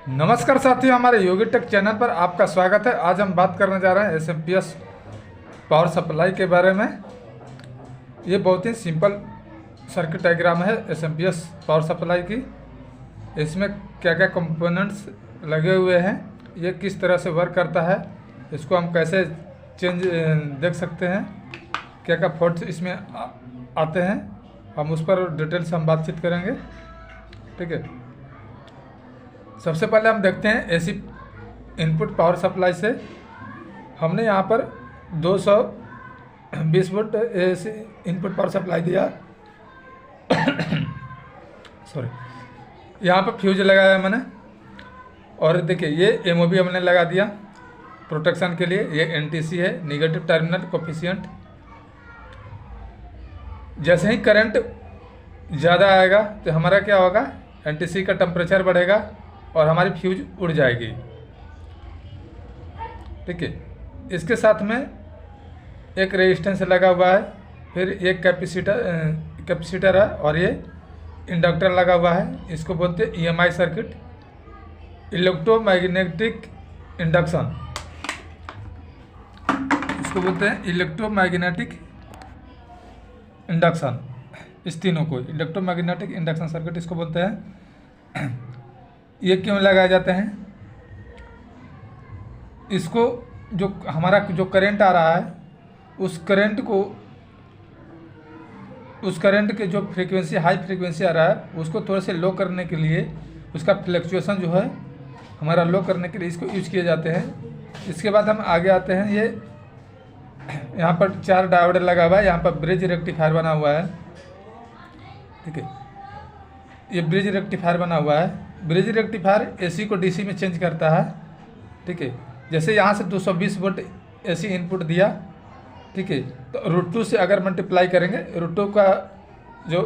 नमस्कार साथियों, हमारे योगी टेक चैनल पर आपका स्वागत है। आज हम बात करने जा रहे हैं एसएमपीएस पावर सप्लाई के बारे में। ये बहुत ही सिंपल सर्किट डायग्राम है एसएमपीएस पावर सप्लाई की। इसमें क्या क्या कंपोनेंट्स लगे हुए हैं, ये किस तरह से वर्क करता है, इसको हम कैसे चेंज देख सकते हैं, क्या क्या फॉल्ट्स इसमें आते हैं, हम उस पर डिटेल से हम बातचीत करेंगे। ठीक है, सबसे पहले हम देखते हैं एसी इनपुट पावर सप्लाई से। हमने यहाँ पर 220 volt AC input power supply दिया। सॉरी, यहाँ पर फ्यूज लगाया है मैंने, और देखिए ये एमओबी हमने लगा दिया प्रोटेक्शन के लिए। ये एनटीसी है, नेगेटिव टर्मिनल कोफिशिएंट। जैसे ही करंट ज़्यादा आएगा तो हमारा क्या होगा, एनटीसी का टेम्परेचर बढ़ेगा और हमारी फ्यूज उड़ जाएगी। ठीक है, इसके साथ में एक रेजिस्टेंस लगा हुआ है, फिर एक कैपेसिटर है, और ये इंडक्टर लगा हुआ है। इसको बोलते हैं ईएमआई सर्किट, इलेक्ट्रोमैग्नेटिक इंडक्शन। इसको बोलते हैं इलेक्ट्रोमैग्नेटिक इंडक्शन। इस तीनों को इलेक्ट्रोमैग्नेटिक इंडक्शन सर्किट इसको बोलते हैं। ये क्यों लगाए जाते हैं, इसको जो हमारा जो करंट आ रहा है उस करंट के जो फ्रीक्वेंसी, हाई फ्रीक्वेंसी आ रहा है, उसको थोड़े से लो करने के लिए, उसका फ्लक्चुएशन जो है हमारा लो करने के लिए इसको यूज किए जाते हैं। इसके बाद हम आगे आते हैं। ये यहाँ पर 4 डायोड लगा हुआ है, यहाँ पर ब्रिज रेक्टिफायर बना हुआ है। ठीक है, ये ब्रिज रेक्टिफायर बना हुआ है। ब्रिज रेक्टिफायर एसी को डीसी में चेंज करता है। ठीक है, जैसे यहाँ से 220 वोल्ट एसी इनपुट दिया, ठीक है, तो √2 से अगर मल्टीप्लाई करेंगे, √2 का जो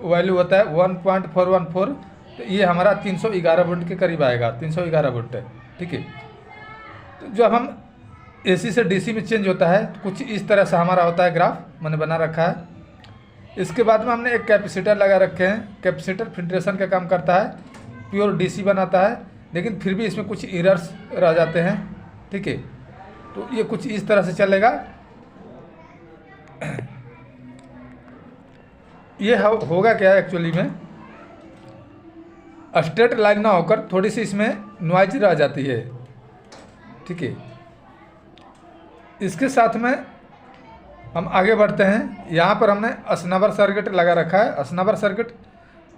वैल्यू होता है 1.414, तो ये हमारा 311 वोल्ट के करीब आएगा। 311 वोल्ट है। ठीक है, तो जब हम एसी से डीसी में चेंज होता है तो कुछ इस तरह से हमारा होता है ग्राफ, मैंने बना रखा है। इसके बाद में हमने एक कैपेसिटर लगा रखे हैं। कैपेसिटर फिल्ट्रेशन का काम करता है, प्योर डीसी बनाता है, लेकिन फिर भी इसमें कुछ एरर्स रह जाते हैं। ठीक है, तो ये कुछ इस तरह से चलेगा। ये होगा क्या एक्चुअली में, स्ट्रेट लाइन ना होकर थोड़ी सी इसमें नॉइज रह जाती है। ठीक है, इसके साथ में हम आगे बढ़ते हैं। यहाँ पर हमने स्नबर सर्किट लगा रखा है। स्नबर सर्किट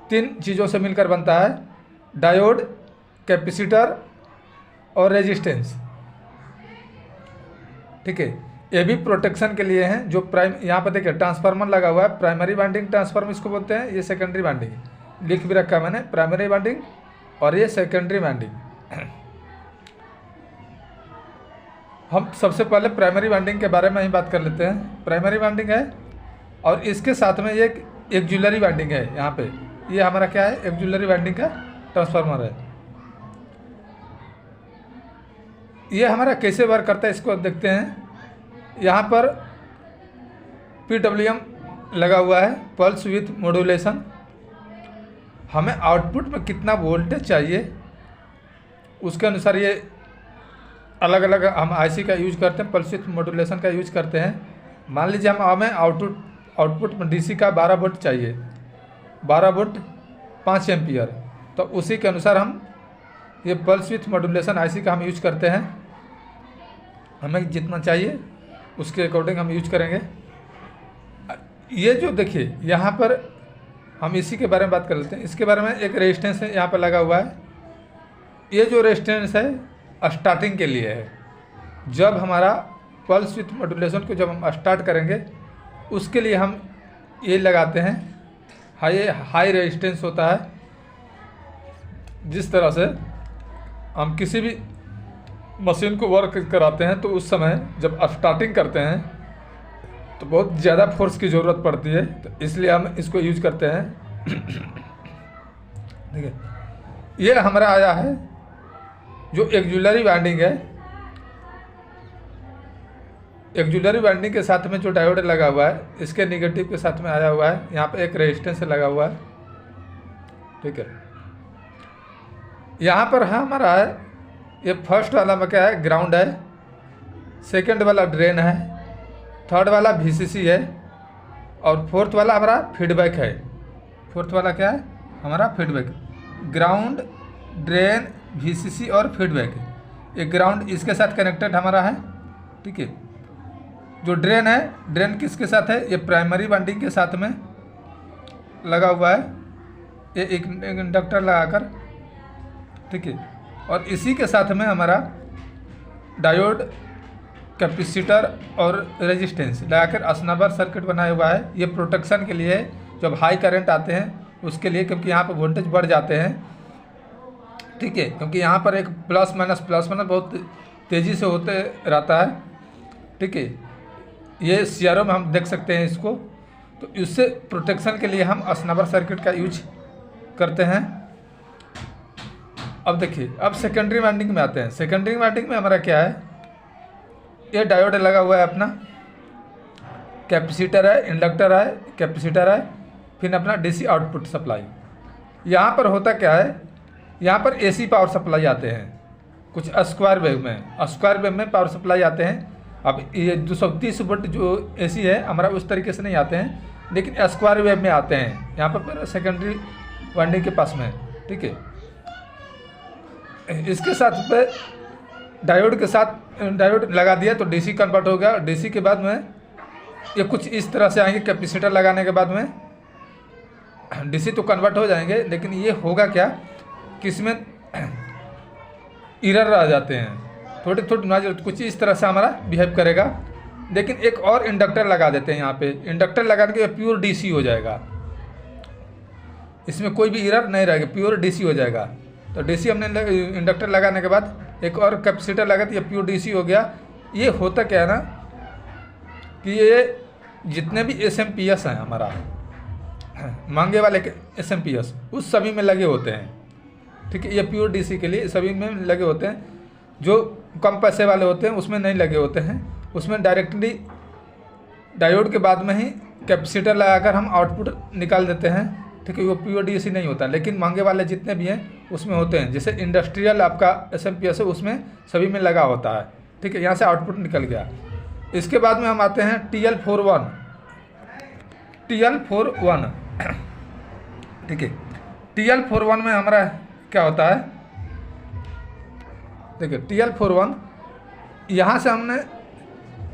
3 चीज़ों से मिलकर बनता है, डायोड, कैपेसिटर और रेजिस्टेंस। ठीक है, ये भी प्रोटेक्शन के लिए हैं। जो यहाँ पर देखिए ट्रांसफार्मर लगा हुआ है, प्राइमरी वाइंडिंग ट्रांसफार्मर इसको बोलते हैं। ये सेकेंडरी वाइंडिंग लिख भी रखा है मैंने, प्राइमरी वाइंडिंग और ये सेकेंडरी वाइंडिंग। हम सबसे पहले प्राइमरी वाइंडिंग के बारे में ही बात कर लेते हैं। प्राइमरी वाइंडिंग है और इसके साथ में ये एक एक्जुलरी वाइंडिंग है। यहाँ पे ये हमारा क्या है, एक्जुलरी वाइंडिंग का ट्रांसफार्मर है। ये हमारा कैसे वर्क करता है इसको देखते हैं। यहाँ पर PWM लगा हुआ है, पल्स विथ मॉड्यूलेशन। हमें आउटपुट में कितना वोल्टेज चाहिए उसके अनुसार ये अलग अलग हम आईसी का यूज करते हैं, पल्स विथ मॉड्यूलेशन का यूज करते हैं। मान लीजिए हमें आउटपुट में डीसी का 12 वोल्ट चाहिए, 12 वोल्ट 5 एम्पियर, तो उसी के अनुसार हम ये पल्स विथ मॉड्यूलेशन आईसी का हम यूज करते हैं। हमें जितना चाहिए उसके अकॉर्डिंग हम यूज करेंगे। ये जो देखिए यहाँ पर हम इसी के बारे में बात कर लेते हैं। इसके बारे में एक रेजिस्टेंस है यहाँ पर लगा हुआ है। ये जो रेजिस्टेंस है स्टार्टिंग के लिए है। जब हमारा पल्स विथ मॉड्यूलेशन को जब हम स्टार्ट करेंगे उसके लिए हम ये लगाते हैं। हाई रेजिस्टेंस होता है। जिस तरह से हम किसी भी मशीन को वर्क कराते हैं तो उस समय जब स्टार्टिंग करते हैं तो बहुत ज़्यादा फोर्स की ज़रूरत पड़ती है, तो इसलिए हम इसको यूज करते हैं। ठीक है, ये हमारा आया है जो एक्जुलरी वाइंडिंग है। एक्जुलरी वाइंडिंग के साथ में जो डायोड लगा हुआ है, इसके निगेटिव के साथ में आया हुआ है। यहाँ पे एक रेजिस्टेंस लगा हुआ है। ठीक है, यहाँ पर है हमारा है, ये फर्स्ट वाला में क्या है, ग्राउंड है, सेकंड वाला ड्रेन है, थर्ड वाला वीसीसी है, और फोर्थ वाला हमारा फीडबैक है। फोर्थ वाला क्या है हमारा, फीडबैक। ग्राउंड, ड्रेन, वीसीसी और फीडबैक। ये ग्राउंड इसके साथ कनेक्टेड हमारा है, ठीक है। जो ड्रेन है, ड्रेन किसके साथ है, ये प्राइमरी वाइंडिंग के साथ में लगा हुआ है, ये एक इंडक्टर लगाकर, ठीक है। और इसी के साथ में हमारा डायोड, कैपेसिटर और रेजिस्टेंस लगाकर अस्नाबर सर्किट बनाया हुआ है। ये प्रोटेक्शन के लिए, जब हाई करंट आते हैं उसके लिए, क्योंकि यहाँ पर वोल्टेज बढ़ जाते हैं, ठीक है। क्योंकि यहाँ पर एक प्लस माइनस बहुत तेज़ी से होते रहता है, ठीक है। ये सीआरओ में हम देख सकते हैं इसको। तो इससे प्रोटेक्शन के लिए हम अस्नाबर सर्किट का यूज करते हैं। अब देखिए, अब सेकेंडरी वाइंडिंग में आते हैं। सेकेंडरी वाइंडिंग में हमारा क्या है, ये डायोड लगा हुआ है अपना, कैपेसिटर है, इंडक्टर है, कैपेसिटर है, फिर अपना डीसी आउटपुट सप्लाई। यहाँ पर होता क्या है, यहाँ पर एसी पावर सप्लाई आते हैं कुछ स्क्वायर वेव में पावर सप्लाई आते हैं। अब ये 230 वोल्ट जो एसी है हमारा उस तरीके से नहीं आते हैं, लेकिन स्क्वायर वेव में आते हैं यहाँ पर सेकेंडरी वाइंडिंग के पास में, ठीक है। इसके साथ पे डायोड के साथ डायोड लगा दिया तो डीसी कन्वर्ट हो गया। डीसी के बाद में ये कुछ इस तरह से आएंगे, कैपेसिटर लगाने के बाद में डीसी तो कन्वर्ट हो जाएंगे, लेकिन ये होगा क्या कि इसमें एरर आ जाते हैं, थोड़ी नॉइज कुछ इस तरह से हमारा बिहेव करेगा। लेकिन एक और इंडक्टर लगा देते हैं यहाँ पे, इंडक्टर लगाने के प्योर डीसी हो जाएगा, इसमें कोई भी एरर नहीं रहेगा, प्योर डीसी हो जाएगा। तो डीसी हमने इंडक्टर लगाने के बाद एक और कैपेसिटर लगा तो ये प्योर डीसी हो गया। ये होता क्या है ना कि ये जितने भी एसएमपीएस हैं हमारा मांगे वाले एसएमपीएस उस सभी में लगे होते हैं, ठीक है। ये प्योर डीसी के लिए सभी में लगे होते हैं। जो कम पैसे वाले होते हैं उसमें नहीं लगे होते हैं, उसमें डायरेक्टली डायोड के बाद में ही कैपेसिटर लगाकर हम आउटपुट निकाल देते हैं, ठीक है। वो प्योर डीसी नहीं होता, लेकिन महंगे वाले जितने भी हैं उसमें होते हैं। जैसे इंडस्ट्रियल आपका एसएमपीएस है उसमें सभी में लगा होता है, ठीक है। यहाँ से आउटपुट निकल गया। इसके बाद में हम आते हैं TL41, ठीक है। TL41 में हमारा क्या होता है, देखिए TL41 यहाँ से हमने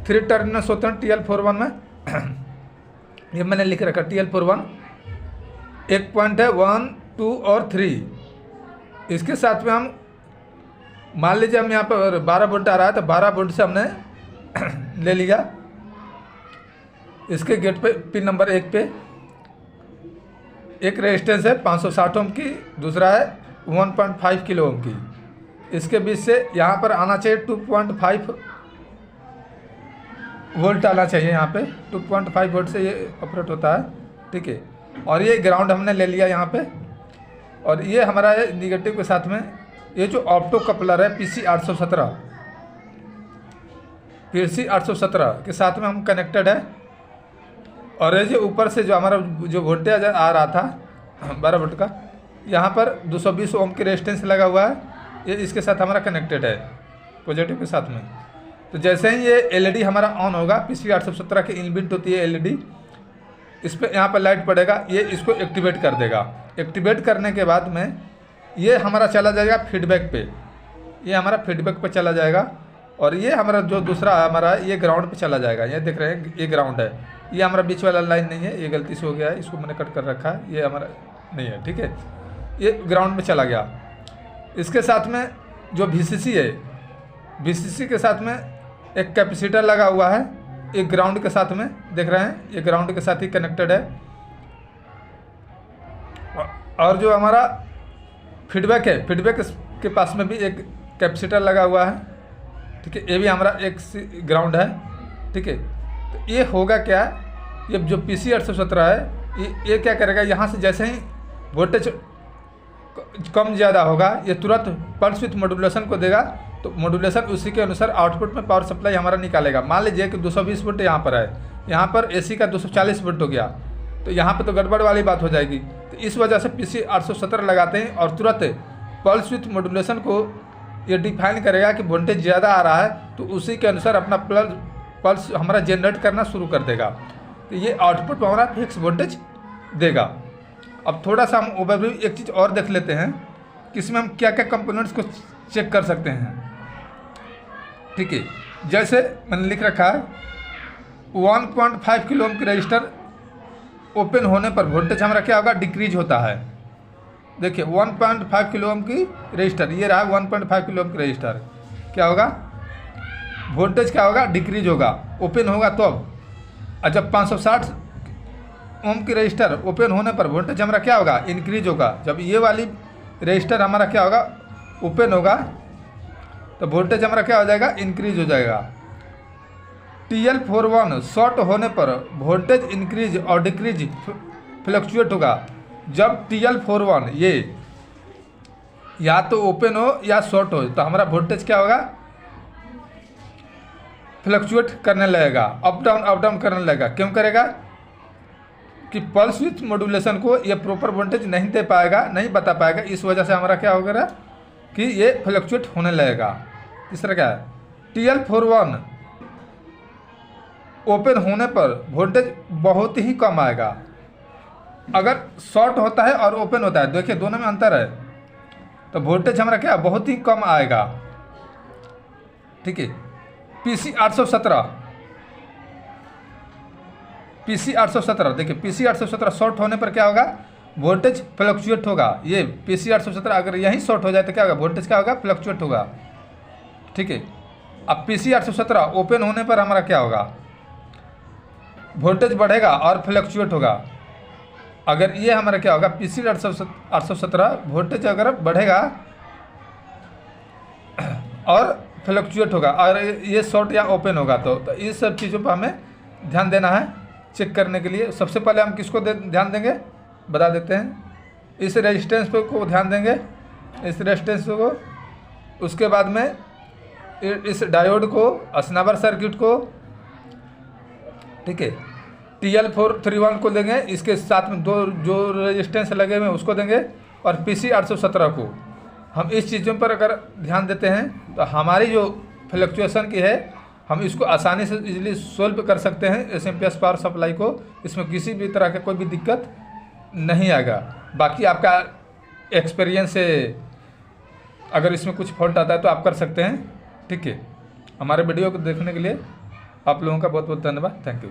3 टर्मिनल्स होते हैं TL41 में। ये मैंने लिख रखा TL41, एक पॉइंट है 1, 2 और 3। इसके साथ में हम मान लीजिए हम यहाँ पर 12 वोल्ट आ रहा है तो 12 वोल्ट से हमने ले लिया। इसके गेट पे पिन नंबर 1 पे एक रेजिस्टेंस है 560 ओम की, दूसरा है 1.5 किलो ओम की। इसके बीच से यहाँ पर आना चाहिए 2.5 वोल्ट आना चाहिए, यहाँ पे 2.5 वोल्ट से ये ऑपरेट होता है, ठीक है। और ये ग्राउंड हमने ले लिया यहाँ पे, और ये हमारा है निगेटिव के साथ में ये जो ऑप्टो कपलर है PC 817 के साथ में हम कनेक्टेड है। और ये जो ऊपर से जो हमारा जो वोल्टेज आ रहा था 12 वोल्ट का, यहाँ पर 220 ओम की रेजिस्टेंस लगा हुआ है, ये इसके साथ हमारा कनेक्टेड है पॉजिटिव के साथ में। तो जैसे ही ये एलईडी हमारा ऑन होगा, PC 817 की इनबिल्ट होती है एलईडी, इस पर यहाँ पर लाइट पड़ेगा, ये इसको एक्टिवेट कर देगा। एक्टिवेट करने के बाद में ये हमारा चला जाएगा फीडबैक पे, ये हमारा फीडबैक पे चला जाएगा। और ये हमारा जो दूसरा हमारा ये ग्राउंड पे चला जाएगा। ये देख रहे हैं ये ग्राउंड है, ये हमारा बीच वाला लाइन नहीं है, ये गलती से हो गया है, इसको मैंने कट कर रखा है, ये हमारा नहीं है, ठीक है। ये ग्राउंड में चला गया। इसके साथ में जो VCC है, VCC के साथ में एक कैपेसिटर लगा हुआ है, एक ग्राउंड के साथ में देख रहे हैं, ये ग्राउंड के साथ ही कनेक्टेड है। और जो हमारा फीडबैक है, फीडबैक के पास में भी एक कैपेसिटर लगा हुआ है, ठीक है। ये भी हमारा एक ग्राउंड है, ठीक है। तो ये होगा क्या, ये जो PC 817 है ये क्या करेगा, यहाँ से जैसे ही वोल्टेज कम ज़्यादा होगा ये तुरंत पल्स विथ मॉड्यूलेशन को देगा, तो मॉड्यूलेशन उसी के अनुसार आउटपुट में पावर सप्लाई हमारा निकालेगा। मान लीजिए कि 220 वोल्ट यहाँ पर है, यहाँ पर AC का 240 वोल्ट हो गया, तो यहाँ पर तो गड़बड़ वाली बात हो जाएगी। तो इस वजह से PC 817 लगाते हैं और तुरंत पल्स विथ मॉड्यूलेशन को ये डिफाइन करेगा कि वोल्टेज ज़्यादा आ रहा है तो उसी के अनुसार अपना पल्स हमारा जनरेट करना शुरू कर देगा। तो ये आउटपुट में हमारा फिक्स वोल्टेज देगा। अब थोड़ा सा हम ओवरव्यू एक चीज़ और देख लेते हैं कि इसमें हम क्या क्या कंपोनेंट्स को चेक कर सकते हैं। ठीक है, जैसे मैंने लिख रखा है 1.5 किलो ओम की रजिस्टर ओपन होने पर वोल्टेज हमारा क्या होगा, डिक्रीज होता है। देखिए 1.5 किलो ओम की रजिस्टर, ये रहा 1.5 किलो ओम की रजिस्टर, क्या होगा, वोल्टेज क्या होगा, डिक्रीज होगा। ओपन होगा तो अब जब 560 ओम की रजिस्टर ओपन होने पर वोल्टेज हमारा क्या होगा, इंक्रीज होगा। जब ये वाली रजिस्टर हमारा क्या होगा, ओपन होगा तो वोल्टेज हमारा क्या हो जाएगा, इंक्रीज हो जाएगा। TL41 शॉर्ट होने पर वोल्टेज इंक्रीज और डिक्रीज फ्लक्चुएट होगा। जब TL41 ये या तो ओपन हो या शॉर्ट हो तो हमारा वोल्टेज क्या होगा, फ्लक्चुएट करने लगेगा, अप डाउन करने लगेगा। क्यों करेगा कि पल्स विथ मॉड्यूलेशन को ये प्रॉपर वोल्टेज नहीं दे पाएगा, नहीं बता पाएगा, इस वजह से हमारा क्या होगा कि ये फ्लक्चुएट होने लगेगा। तीसरा क्या है, TL41 ओपन होने पर वोल्टेज बहुत ही कम आएगा। अगर शॉर्ट होता है और ओपन होता है, देखिए दोनों में अंतर है, तो वोल्टेज हमारा क्या बहुत ही कम आएगा। ठीक है, PC817 देखिए PC817 शॉर्ट होने पर क्या होगा, वोल्टेज फ्लक्चुएट होगा। ये PC817 अगर यहीं शॉर्ट हो जाए तो क्या होगा, वोल्टेज क्या होगा, फ्लक्चुएट होगा। ठीक है, अब PC817 ओपन होने पर हमारा क्या होगा, वोल्टेज बढ़ेगा और फ्लक्चुएट होगा। अगर ये हमारा क्या होगा, PC817 वोल्टेज अगर बढ़ेगा और फ्लक्चुएट होगा, और ये शॉर्ट या ओपन होगा तो इस सब चीज़ों पर हमें ध्यान देना है चेक करने के लिए। सबसे पहले हम किसको ध्यान देंगे, बता देते हैं, इस रेजिस्टेंस को ध्यान देंगे, इस रेजिस्टेंस को, उसके बाद में इस डायोड को, अस्नावर सर्किट को, ठीक है, TL431 को देंगे, इसके साथ में दो जो रेजिस्टेंस लगे हुए हैं उसको देंगे, और PC817 को। हम इस चीज़ों पर अगर ध्यान देते हैं तो हमारी जो फ्लक्चुएशन की है हम इसको आसानी से इजीली सोल्व कर सकते हैं SMPS पावर सप्लाई को। इसमें किसी भी तरह का कोई भी दिक्कत नहीं आएगा। बाकी आपका एक्सपीरियंस से अगर इसमें कुछ फॉल्ट आता है तो आप कर सकते हैं। ठीक है, हमारे वीडियो को देखने के लिए आप लोगों का बहुत बहुत धन्यवाद। Thank you.